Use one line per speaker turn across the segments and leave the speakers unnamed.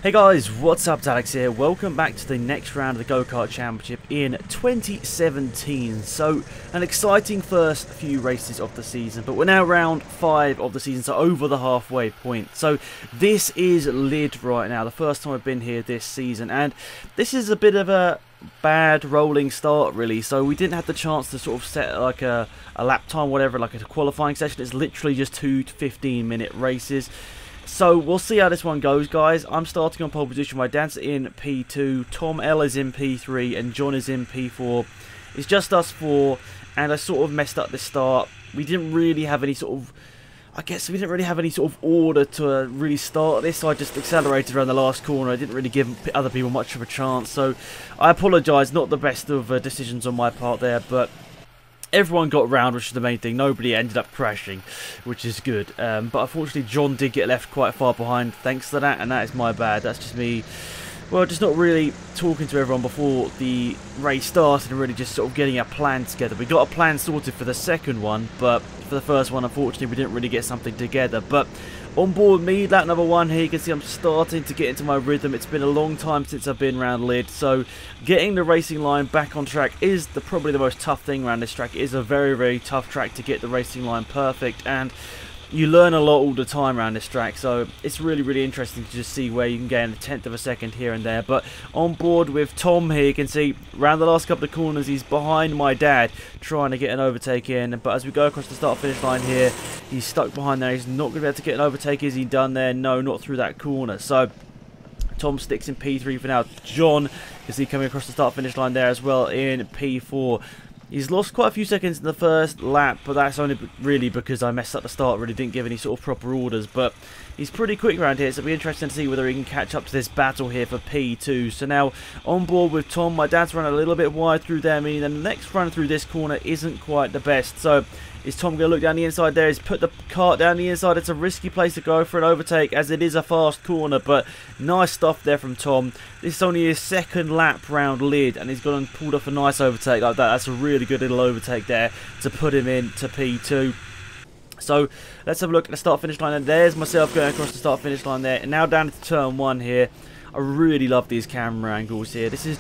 Hey guys, what's up? It's Alex here. Welcome back to the next round of the Go-Kart Championship in 2017. So, an exciting first few races of the season, but we're now round 5 of the season, so over the halfway point. So, this is Lydd right now, the first time I've been here this season, and this is a bit of a bad rolling start really. So we didn't have the chance to sort of set like a lap time, whatever, like a qualifying session. It's literally just 2 15-minute races. So we'll see how this one goes, guys. I'm starting on pole position. My dad's in P2, Tom L is in P3, and John is in P4. It's just us 4, and I sort of messed up the start. We didn't really have any sort of, I guess we didn't really have any sort of order to really start this, so I just accelerated around the last corner. I didn't really give other people much of a chance, so I apologise. Not the best of decisions on my part there, but everyone got round, which is the main thing. Nobody ended up crashing, which is good. But unfortunately, John did get left quite far behind thanks to that, and that is my bad. That's just me, well, just not really talking to everyone before the race started and really just sort of getting a plan together. We got a plan sorted for the second one, but for the first one, unfortunately, we didn't really get something together. But on board me, lap number 1 here, you can see I'm starting to get into my rhythm. It's been a long time since I've been around Lydd, so getting the racing line back on track is probably the most tough thing around this track. It is a very, very tough track to get the racing line perfect, and you learn a lot all the time around this track, so it's really, really interesting to just see where you can gain a tenth of a second here and there. But on board with Tom here, you can see around the last couple of corners, he's behind my dad trying to get an overtake in. But as we go across the start-finish line here, he's stuck behind there. He's not going to be able to get an overtake. Is he done there? No, not through that corner. So Tom sticks in P3 for now. John, is he coming across the start-finish line there as well in P4. He's lost quite a few seconds in the first lap, but that's only really because I messed up the start, really didn't give any sort of proper orders. But he's pretty quick around here, so it'll be interesting to see whether he can catch up to this battle here for P2. So now on board with Tom, my dad's run a little bit wide through there, meaning the next run through this corner isn't quite the best. So is Tom going to look down the inside there? He's put the kart down the inside. It's a risky place to go for an overtake as it is a fast corner, but nice stuff there from Tom. This is only his second lap round Lydd, and he's gone and pulled off a nice overtake like that. That's a really good little overtake there to put him into P2. So let's have a look at the start-finish line, and there's myself going across the start-finish line there, and now down to turn 1 here. I really love these camera angles here. This is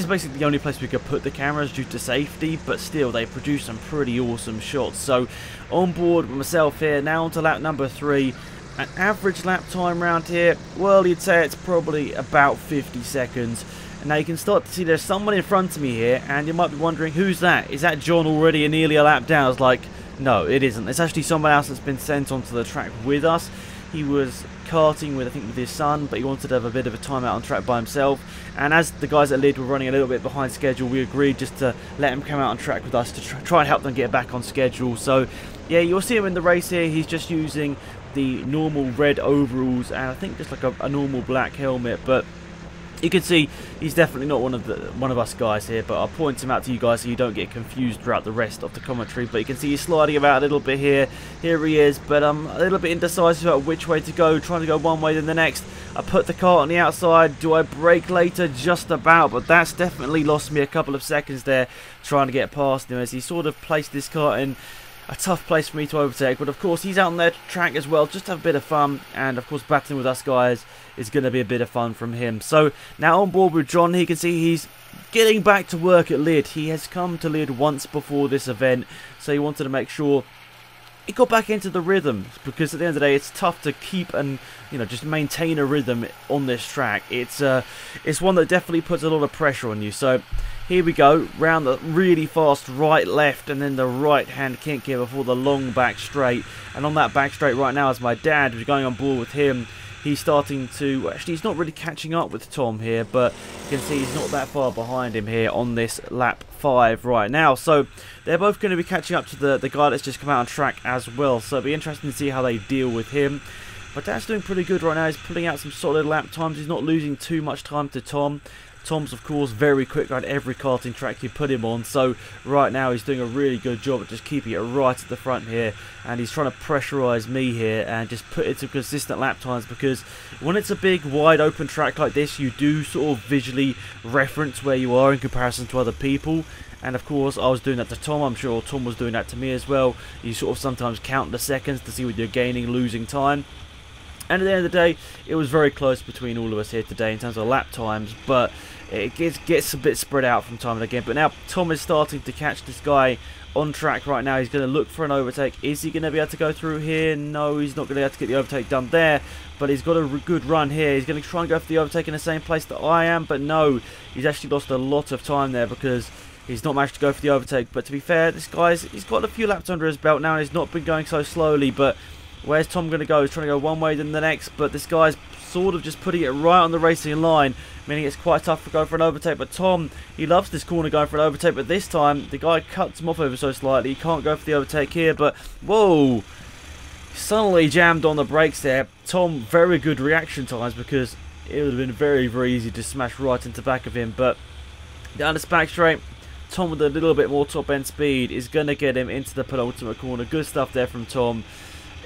basically the only place we could put the cameras due to safety, but still they produce some pretty awesome shots. So on board with myself here, now onto lap number 3. An average lap time around here, well, you'd say it's probably about 50 seconds. And now you can start to see there's someone in front of me here, and you might be wondering, who's that? Is that John already and nearly a lap down? I was like, no, it isn't. It's actually someone else that's been sent onto the track with us. He was karting with, I think, with his son, but he wanted to have a bit of a time out on track by himself. And as the guys at Lydd were running a little bit behind schedule, we agreed just to let him come out on track with us to try and help them get back on schedule. So, yeah, you'll see him in the race here. He's just using the normal red overalls and I think just like a normal black helmet, but you can see he's definitely not one of us guys here, but I'll point him out to you guys so you don't get confused throughout the rest of the commentary. But you can see he's sliding about a little bit here. Here he is, but I'm a little bit indecisive about which way to go, trying to go one way then the next. I put the kart on the outside. Do I brake later? Just about, but that's definitely lost me a couple of seconds there trying to get past him as he sort of placed this kart in a tough place for me to overtake. But of course he's out on their track as well, just to have a bit of fun, and of course battling with us guys is going to be a bit of fun from him. So now on board with John, he can see he's getting back to work at Lydd. He has come to Lydd once before this event, so he wanted to make sure he got back into the rhythm, because at the end of the day it's tough to keep and, you know, just maintain a rhythm on this track. It's one that definitely puts a lot of pressure on you. So here we go, round the really fast right left and then the right hand kink here before the long back straight. And on that back straight right now is my dad, who's going on board with him. He's starting to, actually he's not really catching up with Tom here, but you can see he's not that far behind him here on this lap 5 right now. So they're both going to be catching up to the guy that's just come out on track as well. So it'll be interesting to see how they deal with him. But Dad's doing pretty good right now. He's putting out some solid lap times. He's not losing too much time to Tom. Tom's, of course, very quick around every karting track you put him on. So right now he's doing a really good job at just keeping it right at the front here. And he's trying to pressurise me here and just put it to consistent lap times, because when it's a big, wide open track like this, you do sort of visually reference where you are in comparison to other people. And of course I was doing that to Tom. I'm sure Tom was doing that to me as well. You sort of sometimes count the seconds to see whether you're gaining, losing time. And at the end of the day, it was very close between all of us here today in terms of lap times, but it gets a bit spread out from time and again. But now Tom is starting to catch this guy on track right now. He's going to look for an overtake. Is he going to be able to go through here? No, he's not going to be able to get the overtake done there, but he's got a good run here. He's going to try and go for the overtake in the same place that I am, but no, he's actually lost a lot of time there because he's not managed to go for the overtake. But to be fair, this guy's he's got a few laps under his belt now, and he's not been going so slowly. But where's Tom going to go? He's trying to go one way then the next, but this guy's sort of just putting it right on the racing line, meaning it's quite tough to go for an overtake. But Tom, he loves this corner going for an overtake, but this time the guy cuts him off ever so slightly. He can't go for the overtake here, but whoa, suddenly jammed on the brakes there. Tom, very good reaction times because it would have been very, very easy to smash right into the back of him. But down this back straight, Tom with a little bit more top end speed is going to get him into the penultimate corner. Good stuff there from Tom.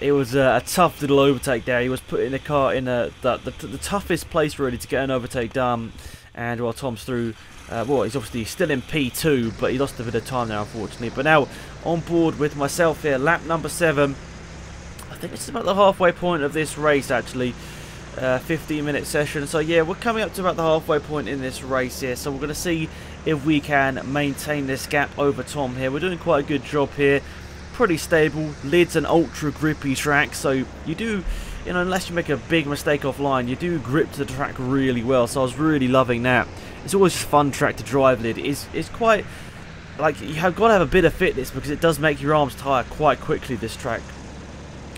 It was a tough little overtake there. He was putting the car in the toughest place really to get an overtake done. And while Tom's through, well, he's obviously still in P2, but he lost a bit of time there, unfortunately. But now on board with myself here, lap number 7. I think it's about the halfway point of this race, actually. 15-minute session. So yeah, we're coming up to about the halfway point in this race here. So we're going to see if we can maintain this gap over Tom here. We're doing quite a good job here. Pretty stable. Lydd's an ultra grippy track, so you do, you know, unless you make a big mistake offline, you do grip to the track really well. So I was really loving that. It's always a fun track to drive. Lydd it's quite like you have got to have a bit of fitness because it does make your arms tire quite quickly. This track.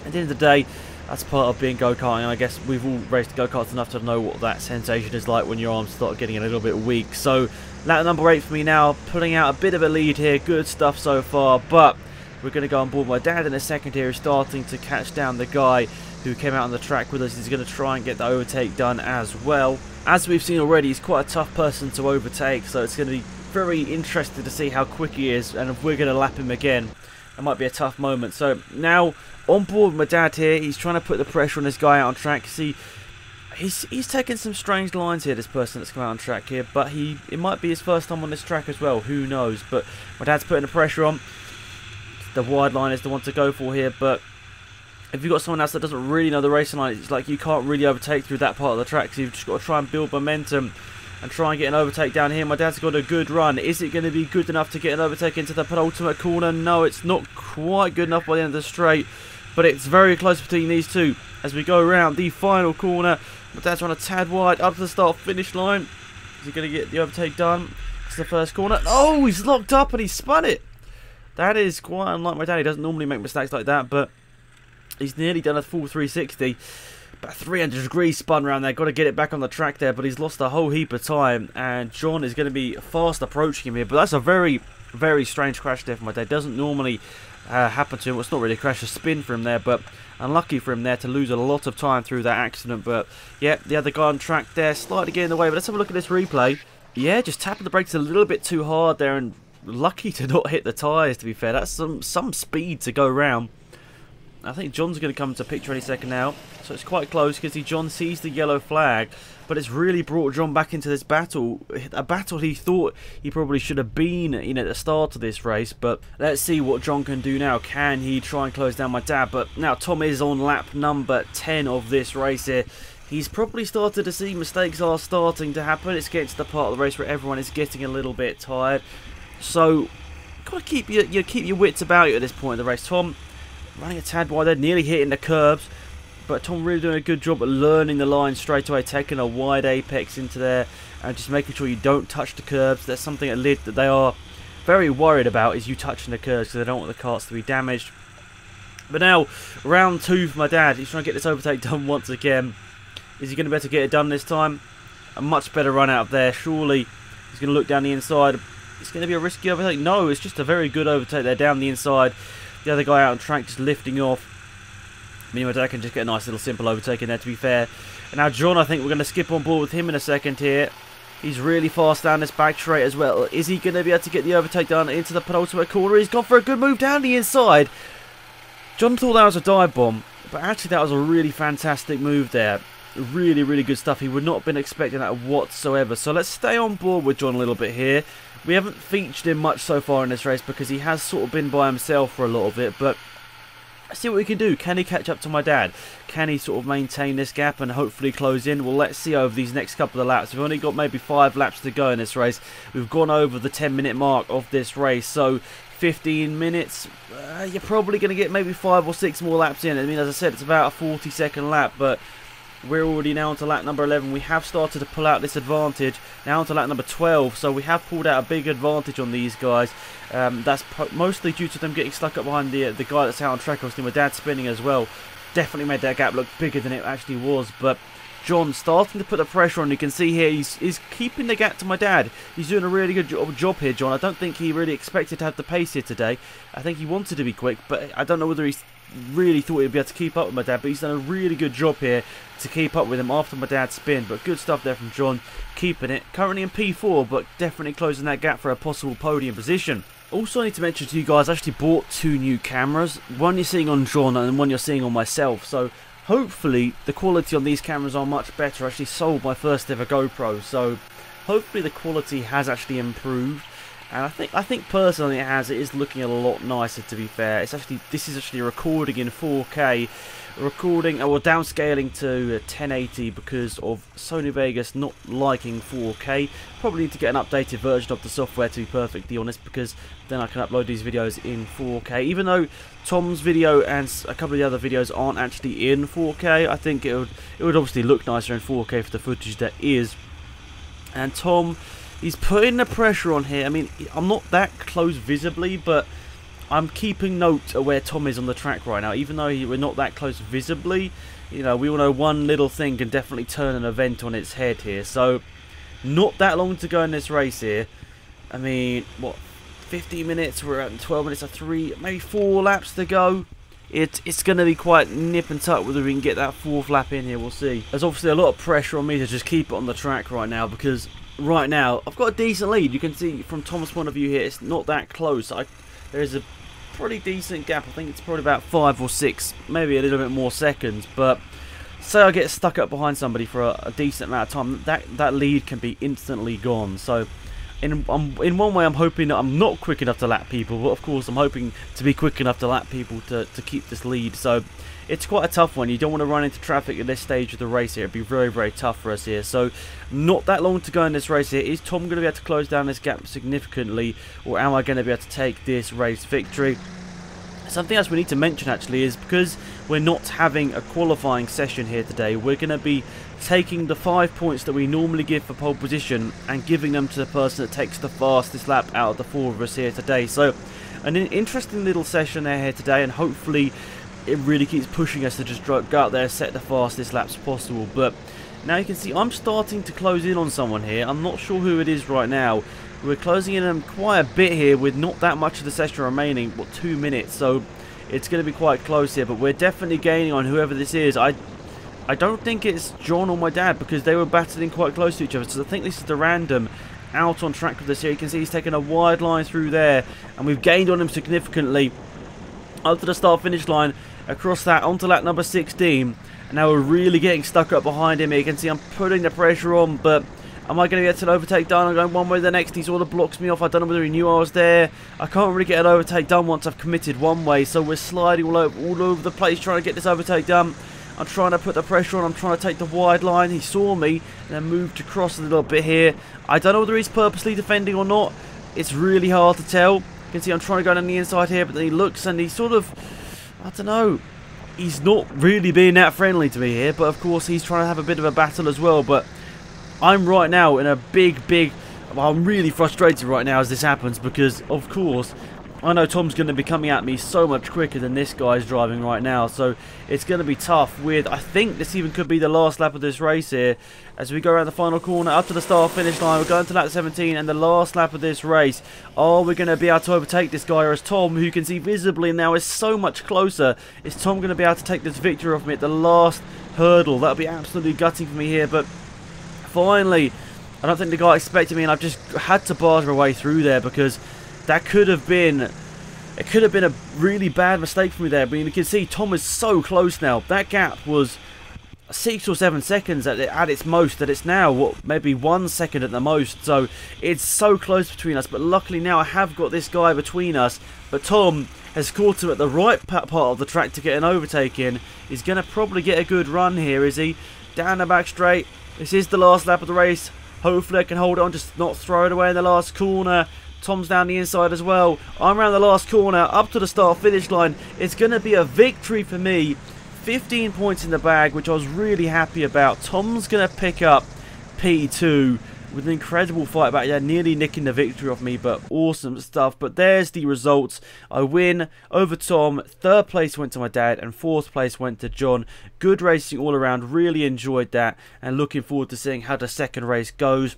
At the end of the day, that's part of being go-karting, and I guess we've all raced go-karts enough to know what that sensation is like when your arms start getting a little bit weak. So lap number 8 for me now, pulling out a bit of a lead here. Good stuff so far, but we're going to go on board my dad in a second here, starting to catch down the guy who came out on the track with us. He's going to try and get the overtake done as well. As we've seen already, he's quite a tough person to overtake, so it's going to be very interesting to see how quick he is, and if we're going to lap him again, it might be a tough moment. So now on board with my dad here, he's trying to put the pressure on this guy out on track. See, he's taking some strange lines here, this person that's come out on track here, but it might be his first time on this track as well, who knows. But my dad's putting the pressure on. The wide line is the one to go for here, but if you've got someone else that doesn't really know the racing line, it's like you can't really overtake through that part of the track, so you've just got to try and build momentum and try and get an overtake down here. My dad's got a good run. Is it going to be good enough to get an overtake into the penultimate corner? No, it's not quite good enough by the end of the straight, but it's very close between these two as we go around the final corner. My dad's run a tad wide up to the start-finish line. Is he going to get the overtake done? It's the first corner. Oh, he's locked up and he spun it. That is quite unlike my dad. He doesn't normally make mistakes like that, but he's nearly done a full 360. About 300 degrees spun around there. Got to get it back on the track there, but he's lost a whole heap of time, and John is going to be fast approaching him here. But that's a very, very strange crash there for my dad. Doesn't normally happen to him. Well, it's not really a crash, a spin for him there, but unlucky for him there to lose a lot of time through that accident. But yeah, the other guy on track there slightly getting in the way. But let's have a look at this replay. Yeah, just tapping the brakes a little bit too hard there, and lucky to not hit the tyres, to be fair. That's some speed to go round. I think John's going to come into picture any second now. So it's quite close because John sees the yellow flag. But it's really brought John back into this battle. A battle he thought he probably should have been, you know, at the start of this race. But let's see what John can do now. Can he try and close down my dad? But now Tom is on lap number 10 of this race here. He's probably started to see mistakes are starting to happen. It's getting to the part of the race where everyone is getting a little bit tired. So, got to keep your wits about you at this point in the race. Tom running a tad wide there, nearly hitting the curbs, but Tom really doing a good job at learning the line straight away, taking a wide apex into there, and just making sure you don't touch the curbs. There's something at Lydd that they are very worried about, is you touching the curbs, because they don't want the carts to be damaged. But now, round 2 for my dad. He's trying to get this overtake done once again. Is he going to be able to get it done this time? A much better run out of there. Surely he's going to look down the inside. It's going to be a risky overtake. No, it's just a very good overtake there down the inside. The other guy out on track just lifting off. Me and my dad can just get a nice little simple overtake in there, to be fair. And now John, I think we're going to skip on board with him in a second here. He's really fast down this back straight as well. Is he going to be able to get the overtake done into the penultimate corner? He's gone for a good move down the inside. John thought that was a dive bomb, but actually that was a really fantastic move there. Really, really good stuff. He would not have been expecting that whatsoever. So let's stay on board with John a little bit here. We haven't featured him much so far in this race because he has sort of been by himself for a lot of it, but Let's see what we can do. Can he catch up to my dad? Can he sort of maintain this gap and hopefully close in? Well, let's see over these next couple of laps. We've only got maybe 5 laps to go in this race. We've gone over the 10-minute mark of this race, so 15 minutes, you're probably going to get maybe 5 or 6 more laps in. I mean, as I said, it's about a 40-second lap, but we're already now onto lap number 11. We have started to pull out this advantage. Now onto lap number 12, so we have pulled out a big advantage on these guys. That's mostly due to them getting stuck up behind the guy that's out on track. Obviously, my dad spinning as well. Definitely made that gap look bigger than it actually was, but John starting to put the pressure on. You can see here he's keeping the gap to my dad. He's doing a really good job here, John. I don't think he really expected to have the pace here today. I think he wanted to be quick, but I don't know whether he really thought he'd be able to keep up with my dad, but he's done a really good job here to keep up with him after my dad's spin. But good stuff there from John, keeping it. Currently in P4, but definitely closing that gap for a possible podium position. Also, I need to mention to you guys, I actually bought 2 new cameras. One you're seeing on John and one you're seeing on myself. So hopefully the quality on these cameras are much better. I actually sold my first ever GoPro, so hopefully the quality has actually improved. And I think personally it has. It is looking a lot nicer, to be fair. This is actually recording in 4K, downscaling to 1080 because of Sony Vegas not liking 4K. Probably need to get an updated version of the software, to be perfectly honest, because then I can upload these videos in 4K. Even though Tom's video and a couple of the other videos aren't actually in 4K, I think it would obviously look nicer in 4K for the footage that is. And Tom, he's putting the pressure on here. I mean, I'm not that close visibly, but I'm keeping note of where Tom is on the track right now. Even though we're not that close visibly, you know, we all know one little thing can definitely turn an event on its head here. So, not that long to go in this race here. I mean, what, 15 minutes? We're at 12 minutes, maybe 4 laps to go. It's going to be quite nip and tuck whether we can get that 4th lap in here. We'll see. There's obviously a lot of pressure on me to just keep it on the track right now, because right now I've got a decent lead. You can see from Tom's point of view here, it's not that close. There's a pretty decent gap. I think it's probably about 5 or 6, maybe a little bit more seconds. But say I get stuck up behind somebody for a decent amount of time, that lead can be instantly gone. So in one way, I'm hoping that I'm not quick enough to lap people, but of course I'm hoping to be quick enough to lap people to keep this lead. So it's quite a tough one. You don't want to run into traffic at this stage of the race here. It'd be very, very tough for us here. So not that long to go in this race here. Is Tom going to be able to close down this gap significantly, or am I going to be able to take this race victory? Something else we need to mention actually is, because we're not having a qualifying session here today, we're going to be taking the 5 points that we normally give for pole position and giving them to the person that takes the fastest lap out of the 4 of us here today. So an interesting little session here today, and hopefully it really keeps pushing us to just go out there and set the fastest laps possible. But now you can see I'm starting to close in on someone here. I'm not sure who it is right now. We're closing in on quite a bit here with not that much of the session remaining, what, 2 minutes, so it's going to be quite close here, but we're definitely gaining on whoever this is. I don't think it's John or my dad, because they were battling quite close to each other, so I think this is the random out on track with this here. You can see he's taken a wide line through there, and we've gained on him significantly up to the start finish line, across that onto lap number 16, and now we're really getting stuck up behind him here. You can see I'm putting the pressure on, but am I going to get an overtake done? I'm going one way or the next. He sort of blocks me off. I don't know whether he knew I was there. I can't really get an overtake done once I've committed one way, so we're sliding all over the place trying to get this overtake done. I'm trying to put the pressure on. I'm trying to take the wide line. He saw me and then moved across a little bit here. I don't know whether he's purposely defending or not. It's really hard to tell. You can see I'm trying to go down the inside here, but then he looks and he sort of, I don't know, he's not really being that friendly to me here, but of course he's trying to have a bit of a battle as well. But I'm right now in a well, I'm really frustrated right now as this happens, because of course I know Tom's going to be coming at me so much quicker than this guy's driving right now, so it's going to be tough. I think this even could be the last lap of this race here, as we go around the final corner up to the start finish line. We're going to lap 17 and the last lap of this race. Are we going to be able to overtake this guy, or is Tom, who you can see visibly now is so much closer, is Tom going to be able to take this victory off me at the last hurdle? That'll be absolutely gutting for me here, but finally, I don't think the guy expected me, and I've just had to barge my way through there, because that could have been a really bad mistake for me there. But you can see Tom is so close now. That gap was 6 or 7 seconds at its most, that it's now, what, maybe 1 second at the most. So it's so close between us, but luckily now I have got this guy between us. But Tom has caught him at the right part of the track to get an overtake in. He's going to probably get a good run here, is he? Down the back straight. This is the last lap of the race. Hopefully I can hold it on, just not throw it away in the last corner. Tom's down the inside as well. I'm around the last corner, up to the start-finish line. It's going to be a victory for me. 15 points in the bag, which I was really happy about. Tom's going to pick up P2 with an incredible fight back there, nearly nicking the victory off me, but awesome stuff. But there's the results. I win over Tom. 3rd place went to my dad, and 4th place went to John. Good racing all around. Really enjoyed that, and looking forward to seeing how the second race goes.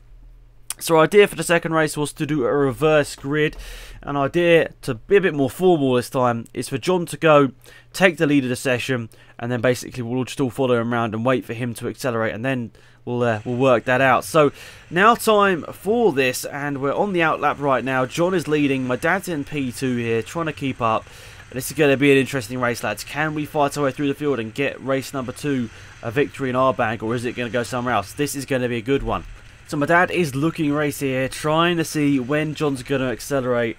So our idea for the second race was to do a reverse grid. An idea to be a bit more formal this time is for John to go, take the lead of the session, and then basically we'll just all follow him around and wait for him to accelerate, and then we'll work that out. So now time for this, and we're on the outlap right now. John is leading. My dad's in P2 here, trying to keep up. This is going to be an interesting race, lads. Can we fight our way through the field and get race number 2 a victory in our bag, or is it going to go somewhere else? This is going to be a good one. So my dad is looking racy here, trying to see when John's going to accelerate.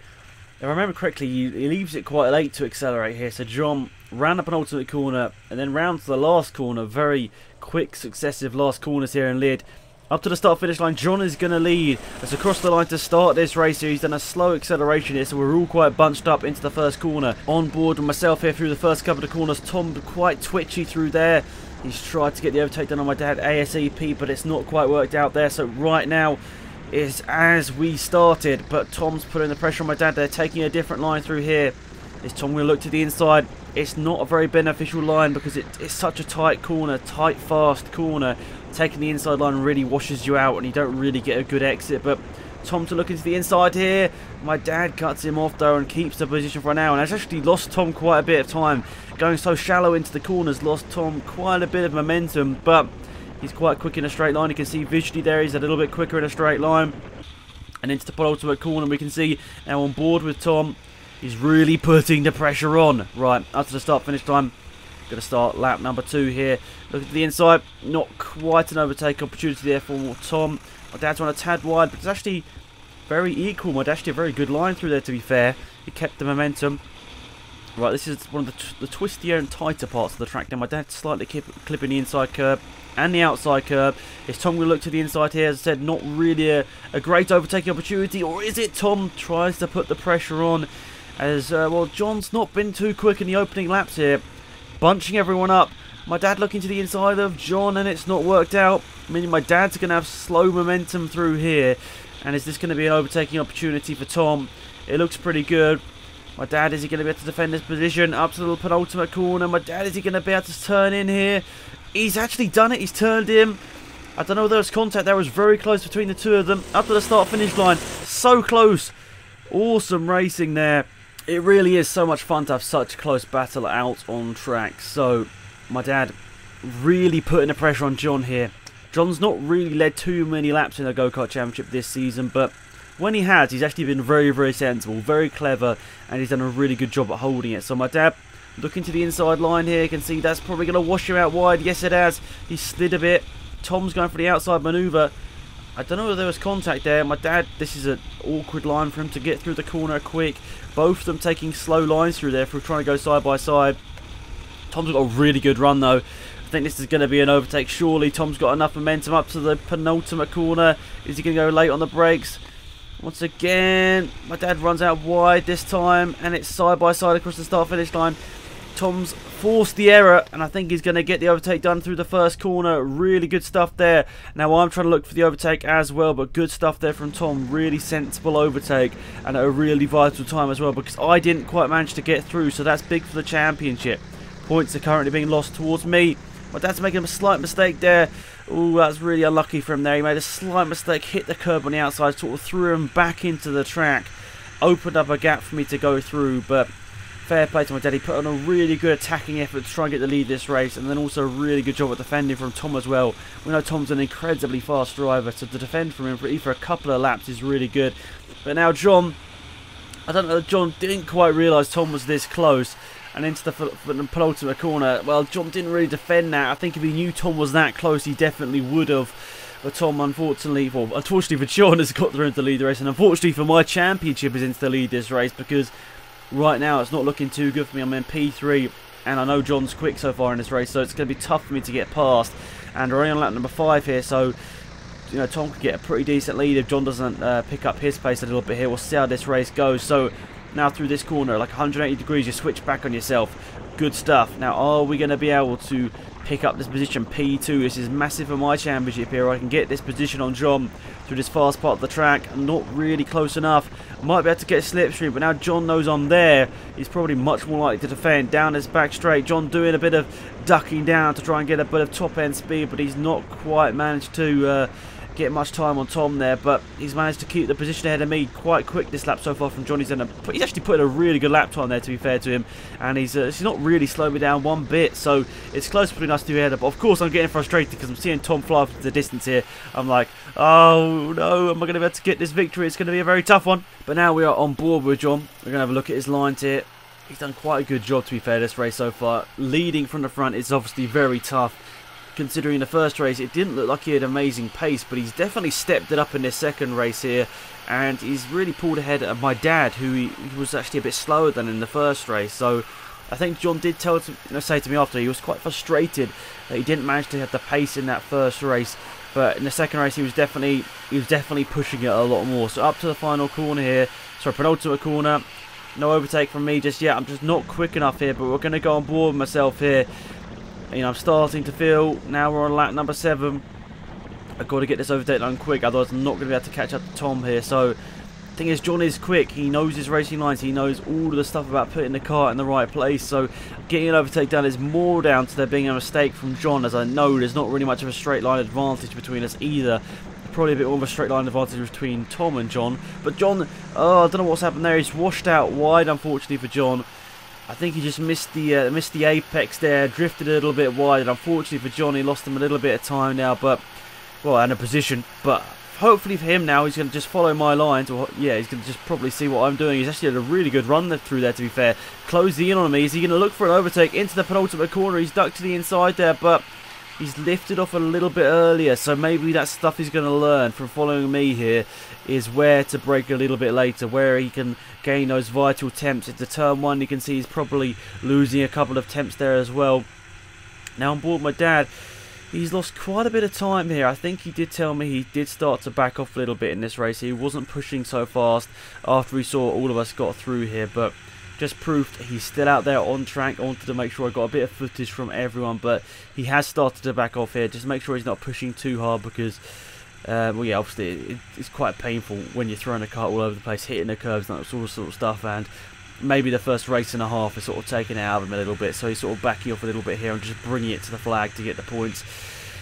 If I remember correctly, he leaves it quite late to accelerate here. So John ran up an ultimate corner and then round to the last corner. Very quick, successive last corners here in Lydd. Up to the start-finish line, John is going to lead. As across the line to start this race here, he's done a slow acceleration here, so we're all quite bunched up into the first corner. On board with myself here through the first couple of corners. Tom quite twitchy through there. He's tried to get the overtake done on my dad ASAP, but it's not quite worked out there. So right now is as we started, but Tom's putting the pressure on my dad there, taking a different line through here. Is Tom going to look to the inside? It's not a very beneficial line because it's such a tight corner, tight, fast corner. Taking the inside line really washes you out and you don't really get a good exit. But Tom to look into the inside here. My dad cuts him off though and keeps the position for now, and has actually lost Tom quite a bit of time. Going so shallow into the corners, lost Tom quite a bit of momentum, but he's quite quick in a straight line. You can see visually there he's a little bit quicker in a straight line. And into the penultimate corner we can see now on board with Tom. He's really putting the pressure on. Right, up to the start-finish line. Going to start lap number 2 here. Look at the inside. Not quite an overtake opportunity there for Tom. My dad's run a tad wide, but it's actually very equal. My dad's actually a very good line through there, to be fair. He kept the momentum. Right, this is one of the twistier and tighter parts of the track. Now, my dad's slightly clipping the inside curb and the outside curb. Is Tom going to look to the inside here? As I said, not really a great overtaking opportunity. Or is it? Tom tries to put the pressure on. As, well, John's not been too quick in the opening laps here. Bunching everyone up. My dad looking to the inside of John, and it's not worked out. Meaning my dad's going to have slow momentum through here. And is this going to be an overtaking opportunity for Tom? It looks pretty good. My dad, is he going to be able to defend this position? Up to the penultimate corner. My dad, is he going to be able to turn in here? He's actually done it. He's turned him. I don't know if there was contact. There was very close between the two of them. Up to the start-finish line. So close. Awesome racing there. It really is so much fun to have such close battle out on track. So, my dad really putting the pressure on John here. John's not really led too many laps in the Go-Kart Championship this season, but when he has, he's actually been very, very sensible, very clever, and he's done a really good job at holding it. So my dad, looking to the inside line here, you can see that's probably going to wash him out wide. Yes, it has. He slid a bit. Tom's going for the outside manoeuvre. I don't know if there was contact there. My dad, this is an awkward line for him to get through the corner quick. Both of them taking slow lines through there for trying to go side by side. Tom's got a really good run though. I think this is going to be an overtake surely. Tom's got enough momentum up to the penultimate corner. Is he going to go late on the brakes? Once again, my dad runs out wide this time, and it's side by side across the start-finish line. Tom's forced the error, and I think he's going to get the overtake done through the first corner. Really good stuff there. Now I'm trying to look for the overtake as well, but good stuff there from Tom. Really sensible overtake, and at a really vital time as well, because I didn't quite manage to get through, so that's big for the championship. Points are currently being lost towards me. My dad's making a slight mistake there. Oh, that's really unlucky for him there. He made a slight mistake, hit the curb on the outside, sort of threw him back into the track. Opened up a gap for me to go through, but fair play to my dad. He put on a really good attacking effort to try and get the lead this race, and then also a really good job at defending from Tom as well. We know Tom's an incredibly fast driver, so to defend from him for either a couple of laps is really good. But now John, I don't know, John didn't quite realise Tom was this close. and into the penultimate corner. Well, John didn't really defend that. I think if he knew Tom was that close, he definitely would have. But Tom, unfortunately for John, has got through into the lead race, and unfortunately for my championship is into the lead this race, because right now it's not looking too good for me. I'm in P3, and I know John's quick so far in this race, so it's going to be tough for me to get past. And we're only on lap number 5 here, so you know, Tom could get a pretty decent lead if John doesn't pick up his pace a little bit here. We'll see how this race goes. So now through this corner, like 180 degrees, you switch back on yourself. Good stuff. Now, are we going to be able to pick up this position? P2. This is massive for my championship here. I can get this position on John through this fast part of the track. Not really close enough. Might be able to get a slipstream, but now John knows I'm there. He's probably much more likely to defend. Down this back straight. John doing a bit of ducking down to try and get a bit of top end speed, but he's not quite managed to get much time on Tom there, but he's managed to keep the position ahead of me quite quick this lap so far from John. He's actually put in a really good lap time there, to be fair to him, and he's not really slowed me down one bit, so it's close between us two here. But of course I'm getting frustrated because I'm seeing Tom fly off into the distance here. I'm like, oh no, am I going to be able to get this victory? It's going to be a very tough one. But now we are on board with John. We're going to have a look at his lines here. He's done quite a good job, to be fair, this race so far. Leading from the front is obviously very tough, considering the first race it didn't look like he had amazing pace, but he's definitely stepped it up in this second race here, and he's really pulled ahead of my dad, who he was actually a bit slower than in the first race. So I think John did say to me after, he was quite frustrated that he didn't manage to have the pace in that first race, but in the second race he was definitely pushing it a lot more. So up to the final corner here, sorry, penultimate corner. No overtake from me just yet. I'm just not quick enough here, but we're going to go on board with myself here. You know, I'm starting to feel, now we're on lap number 7, I've got to get this overtake done quick, otherwise I'm not going to be able to catch up to Tom here. So, the thing is, John is quick, he knows his racing lines, he knows all of the stuff about putting the car in the right place, so getting an overtake done is more down to there being a mistake from John, as I know there's not really much of a straight line advantage between us either. Probably a bit more of a straight line advantage between Tom and John, but John, oh, I don't know what's happened there, he's washed out wide unfortunately for John. I think he just missed the apex there, drifted a little bit wide, and unfortunately for John, he lost him a little bit of time now, but, well, and a position, but hopefully for him now, he's going to just follow my lines, or, yeah, he's going to just probably see what I'm doing. He's actually had a really good run through there, to be fair. Closed in on me. Is he going to look for an overtake into the penultimate corner? He's ducked to the inside there, but he's lifted off a little bit earlier, so maybe that stuff he's going to learn from following me here is where to brake a little bit later, where he can gain those vital temps. Into turn 1, you can see he's probably losing a couple of temps there as well. Now on board my dad, he's lost quite a bit of time here. I think he did tell me he did start to back off a little bit in this race. He wasn't pushing so fast after he saw all of us got through here, but just proved he's still out there on track. I wanted to make sure I got a bit of footage from everyone, but he has started to back off here. Just make sure he's not pushing too hard, because well, yeah, obviously it's quite painful when you're throwing a car all over the place, hitting the curves and that sort of stuff, and maybe the first race and a half is sort of taking it out of him a little bit, so he's sort of backing off a little bit here and just bringing it to the flag to get the points.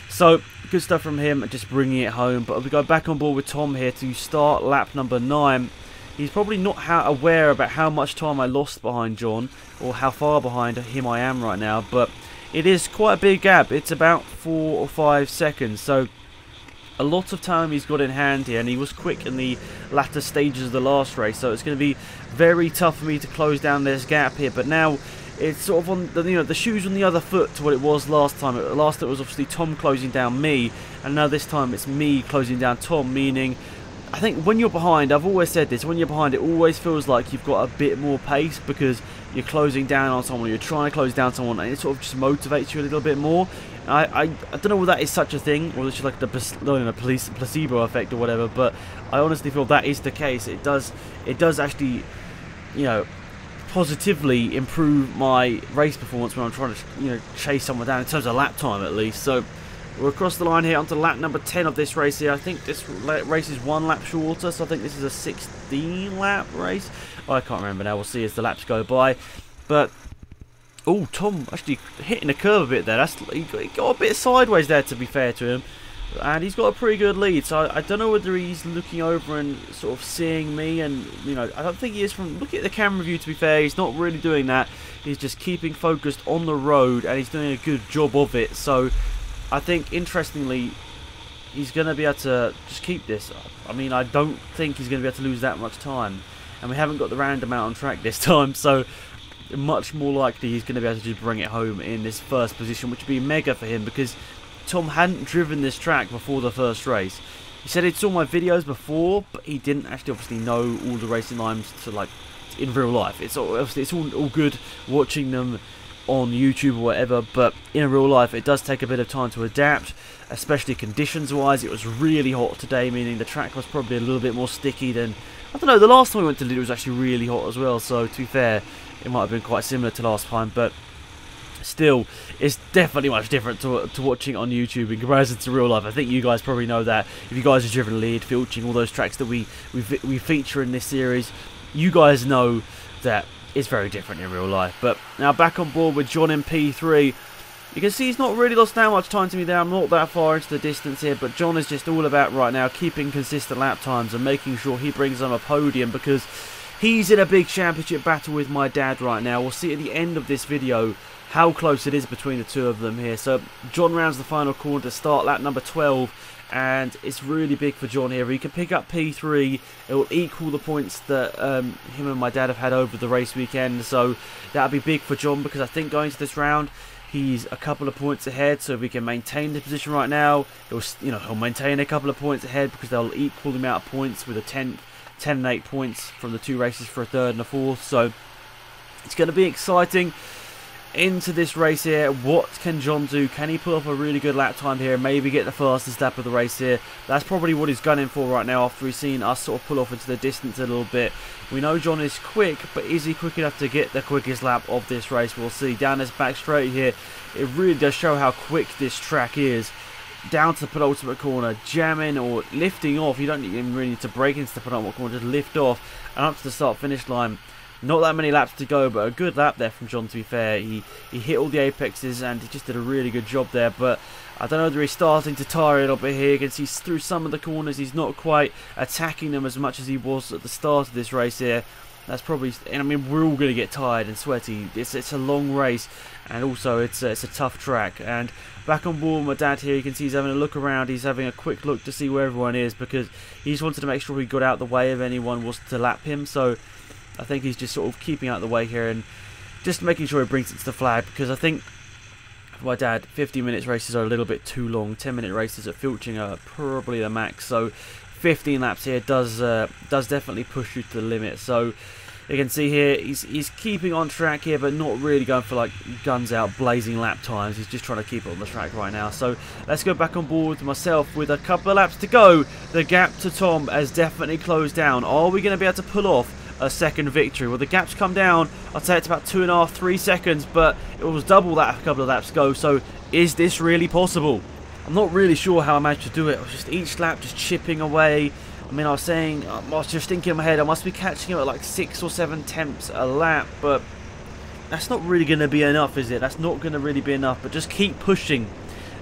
So good stuff from him, just bringing it home. But we go back on board with Tom here to start lap number 9. He's probably not aware about how much time I lost behind John, or how far behind him I am right now, but it is quite a big gap. It's about 4 or 5 seconds, so a lot of time he's got in hand here, and he was quick in the latter stages of the last race, so it's going to be very tough for me to close down this gap here. But now it's sort of on the, the shoes on the other foot to what it was last time. Last it was obviously Tom closing down me, and now this time it's me closing down Tom, meaning I think when you're behind, I've always said this, when you're behind it always feels like you've got a bit more pace, because you're closing down on someone, you're trying to close down someone, and it sort of just motivates you a little bit more. I don't know whether that is such a thing, or it's just like the placebo effect or whatever, but I honestly feel that is the case. It does actually, positively improve my race performance when I'm trying to, chase someone down, in terms of lap time at least. So we're across the line here onto lap number 10 of this race here. I think this race is 1 lap shorter, so I think this is a 16 lap race. I can't remember now, we'll see as the laps go by. But oh, Tom actually hitting the curve a bit there. He got a bit sideways there, to be fair to him. And he's got a pretty good lead, so I don't know whether he's looking over and sort of seeing me, and I don't think he is. From looking at the camera view, to be fair, he's not really doing that. He's just keeping focused on the road, and he's doing a good job of it. So I think, interestingly, he's going to be able to just keep this. I mean, I don't think he's going to be able to lose that much time, and we haven't got the roundabout on track this time, so much more likely he's going to be able to just bring it home in this first position, which would be mega for him because Tom hadn't driven this track before the first race. He said he'd saw my videos before, but he didn't actually obviously know all the racing lines to like in real life. It's all good watching them on YouTube or whatever, but in real life it does take a bit of time to adapt, especially conditions wise. It was really hot today, meaning the track was probably a little bit more sticky than, I don't know, the last time we went to Lydd was actually really hot as well, so to be fair it might have been quite similar to last time, but still it's definitely much different to watching on YouTube in comparison to real life. I think you guys probably know that if you guys have driven Lydd, filching, all those tracks that we feature in this series, you guys know that it's very different in real life. But now back on board with John in P3. You can see he's not really lost that much time to me there. I'm not that far into the distance here, but John is just all about right now keeping consistent lap times and making sure he brings on a podium because he's in a big championship battle with my dad right now. We'll see at the end of this video how close it is between the two of them here. So John rounds the final corner to start lap number 12, and it's really big for John here. He can pick up P3. It will equal the points that him and my dad have had over the race weekend, so that'll be big for John because I think going to this round he's a couple of points ahead. So if we can maintain the position right now, he'll maintain a couple of points ahead because they'll equal the amount of points with a 10 and 8 points from the two races for a third and a fourth. So it's going to be exciting into this race here. What can John do? Can he pull off a really good lap time here, maybe get the fastest lap of the race here? That's probably what he's gunning for right now after he's seen us sort of pull off into the distance a little bit. We know John is quick, but is he quick enough to get the quickest lap of this race? We'll see. Down this back straight here, it really does show how quick this track is. Down to the penultimate corner, jamming or lifting off. You don't even really need to brake into the penultimate corner, just lift off and up to the start finish line. Not that many laps to go, but a good lap there from John, to be fair. He hit all the apexes and he just did a really good job there, but I don't know whether he's starting to tire a little bit here. You can see through some of the corners he's not quite attacking them as much as he was at the start of this race here. That's probably, and I mean, we're all going to get tired and sweaty. It's a long race, and also it's a tough track. And back on board with my dad here, you can see he's having a look around. He's having a quick look to see where everyone is because he just wanted to make sure he got out the way if anyone was to lap him. So I think he's just sort of keeping out the way here and just making sure he brings it to the flag, because I think for my dad 15 minutes races are a little bit too long. 10-minute races at filching are probably the max, so 15 laps here does definitely push you to the limit. So you can see here he's keeping on track here, but not really going for like guns out blazing lap times. He's just trying to keep it on the track right now. So let's go back on board with myself with a couple of laps to go. The gap to Tom has definitely closed down. Are we going to be able to pull off a second victory? Well, the gap's come down. I'd say it's about 2.5, 3 seconds, but it was double that a couple of laps ago. So is this really possible? I'm not really sure how I managed to do it. I was just each lap just chipping away. I mean, I was just thinking in my head I must be catching him at like 6 or 7 tenths a lap, but that's not really going to be enough, is it? That's not going to really be enough, but just keep pushing.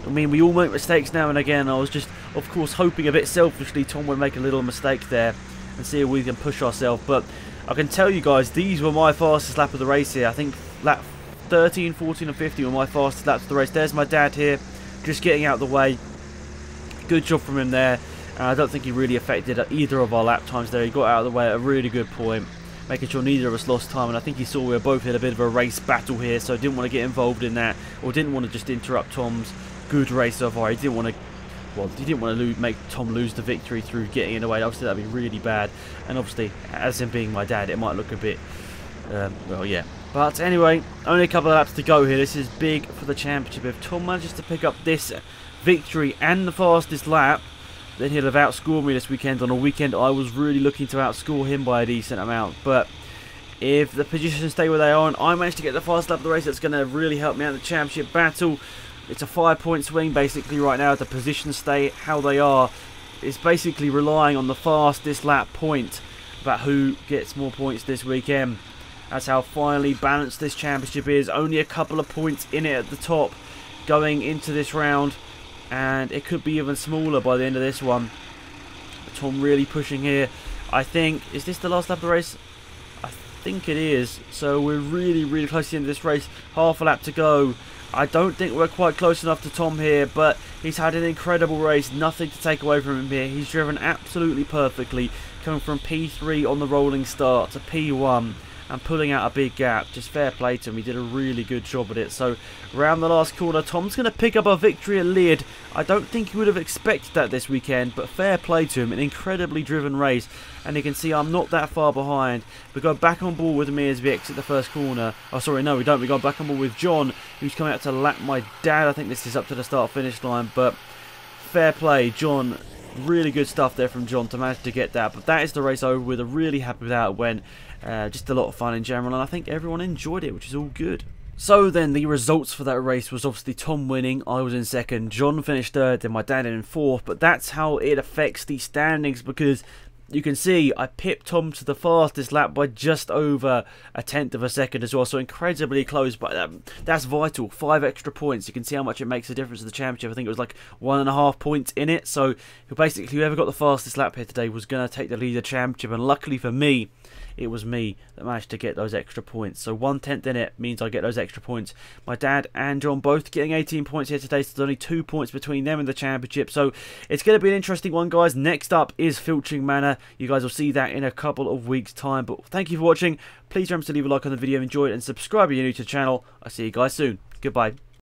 I mean, we all make mistakes now and again. I was just, of course, hoping a bit selfishly Tom would make a little mistake there and see if we can push ourselves. But I can tell you guys, these were my fastest lap of the race here. I think lap 13, 14 and 15 were my fastest laps of the race. There's my dad here, just getting out of the way. Good job from him there. I don't think he really affected either of our lap times there. He got out of the way at a really good point, making sure neither of us lost time. And I think he saw we were both in a bit of a race battle here, so didn't want to get involved in that, or didn't want to just interrupt Tom's good race so far. He didn't want to, well, he didn't want to make Tom lose the victory through getting in the way. Obviously, that'd be really bad. And obviously, as him being my dad, it might look a bit, well, yeah. But anyway, only a couple of laps to go here. This is big for the championship. If Tom manages to pick up this victory and the fastest lap, then he'll have outscored me this weekend, on a weekend I was really looking to outscore him by a decent amount. But if the positions stay where they are and I manage to get the fast lap of the race, that's going to really help me out in the championship battle. It's a 5-point swing basically right now. If the positions stay how they are, it's basically relying on the fastest lap point about who gets more points this weekend. That's how finely balanced this championship is. Only a couple of points in it at the top going into this round, and it could be even smaller by the end of this one. But Tom really pushing here. I think, is this the last lap of the race? I think it is. So we're really, really close to the end of this race. Half a lap to go. I don't think we're quite close enough to Tom here, but he's had an incredible race. Nothing to take away from him here. He's driven absolutely perfectly, coming from P3 on the rolling start to P1. and pulling out a big gap. Just fair play to him. He did a really good job at it. So around the last corner, Tom's going to pick up a victory at Lydd. I don't think he would have expected that this weekend, but fair play to him. An incredibly driven race. And you can see I'm not that far behind. We go back on board with me as we exit the first corner. Oh, sorry, no, we don't. We go back on board with John, who's coming out to lap my dad. I think this is up to the start-finish line, but fair play, John. Really good stuff there from John to manage to get that. But that is the race over with. I'm really happy with how it went. Just a lot of fun in general, and I think everyone enjoyed it, which is all good. So then the results for that race was obviously Tom winning, I was in second, John finished third, then my dad in fourth. But that's how it affects the standings, because you can see I pipped Tom to the fastest lap by just over a tenth of a second as well, so incredibly close. But that's vital. 5 extra points. You can see how much it makes a difference to the championship. I think it was like 1.5 points in it. So basically whoever got the fastest lap here today was going to take the lead of the championship, and luckily for me, it was me that managed to get those extra points. So 1/10 in it means I get those extra points. My dad and John both getting 18 points here today, so there's only 2 points between them in the championship. So it's going to be an interesting one, guys. Next up is Filtering Manor. You guys will see that in a couple of weeks' time. But thank you for watching. Please remember to leave a like on the video, enjoy it, and subscribe if you're new to the channel. I'll see you guys soon. Goodbye.